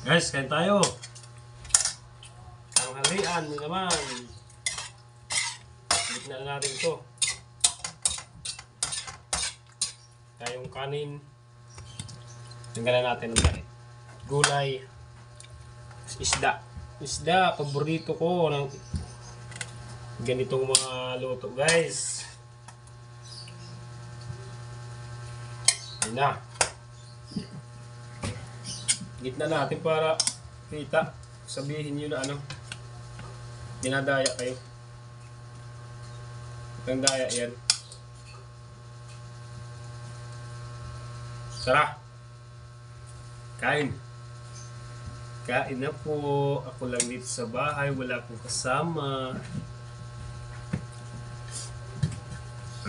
Guys, kain tayo. Tanghalian naman. Bigyan na natin ito. Tayong kanin. Tingnan natin ang gulay. Isda. Isda, paborito ko ng ganitong mga luto, guys. Ayun na. Gitna natin para kita. Sabihin nyo na ano. Dinadaya kayo. Itang daya yan. Tara. Kain. Kain na po. Ako lang dito sa bahay. Wala akong kasama.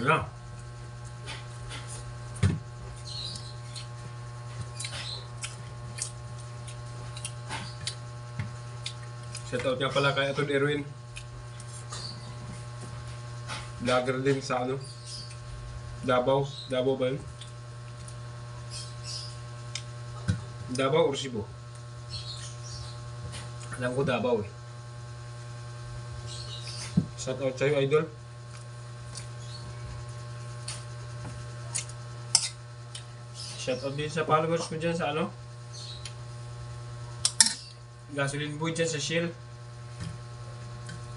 Ano? Shoutout nga pala kay Atod Erwin. Vlogger din sa ano? Davao. Davao ba yun? Davao or Cebu? Alam ko Davao eh. Shoutout sa'yo, idol. Shoutout din sa followers ko dyan sa ano? Gasoline boy dyan sa Shell.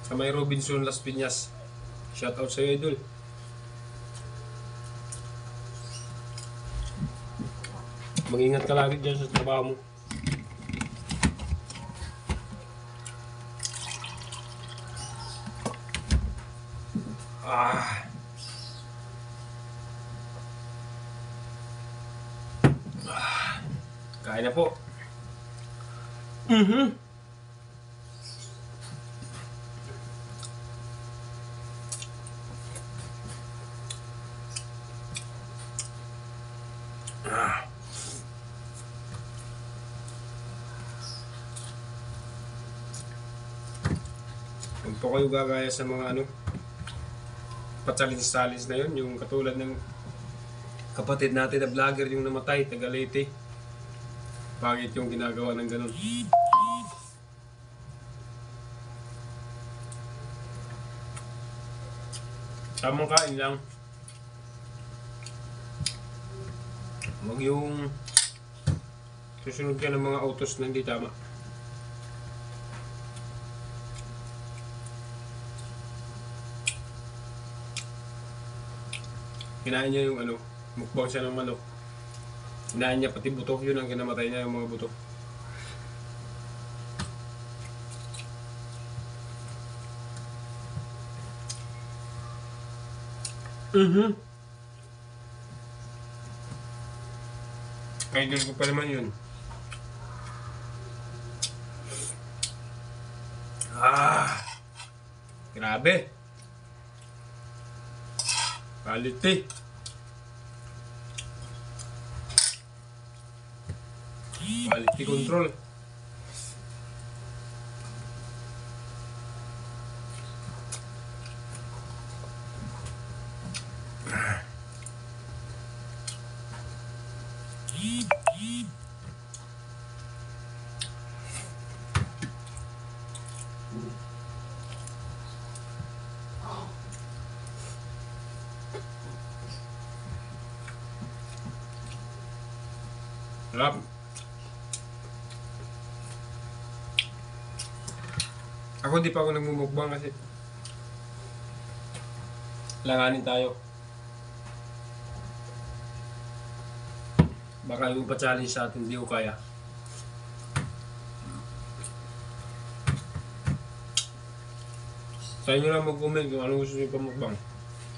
Sa may Robinson Las Piñas. Shoutout sa'yo, idol. Mag-ingat ka lagi dyan sa trabaho mo. Kain na po. Huwag po kayo gagaya sa mga ano patsalins-salins na yun, yung katulad ng kapatid natin na vlogger yung namatay, taga Leyte. Bakit yung ginagawa ng ganun? Tamang kain lang. Huwag yung susunod ka ng mga utos na hindi tama. Kinain niya yung ano, mukbang siya ng manok. Kinain niya pati buto, yun ang kinamatay niya, yung mga buto. Idol ko pa naman yun. Grabe. Quality. Quality control. Sarap. Ako di pa ako nagmumukbang kasi langanin tayo. Baka yung pa-challenge sa atin, di ko kaya. Sa inyo lang mag-comment kung anong gusto nyo pa mukbang.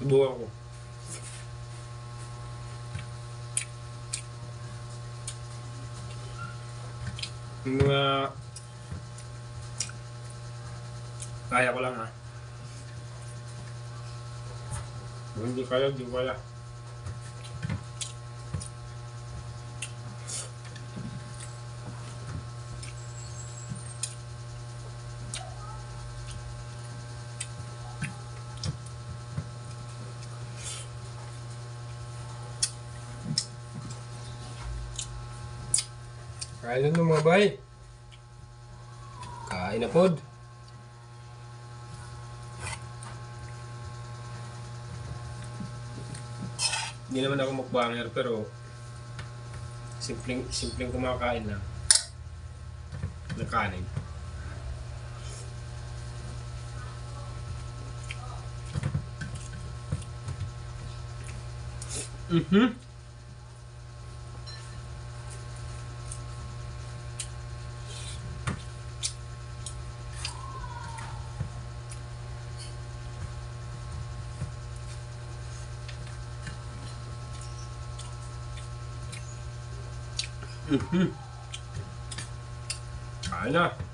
Subukan ko. Yung mga kaya ko lang ha. Kung hindi kaya, di ko kaya. Kaya nyo mga bay. Kain na pod. Hindi naman ako mukbanger pero simpleng kumakain lang ng kanin. Kain na.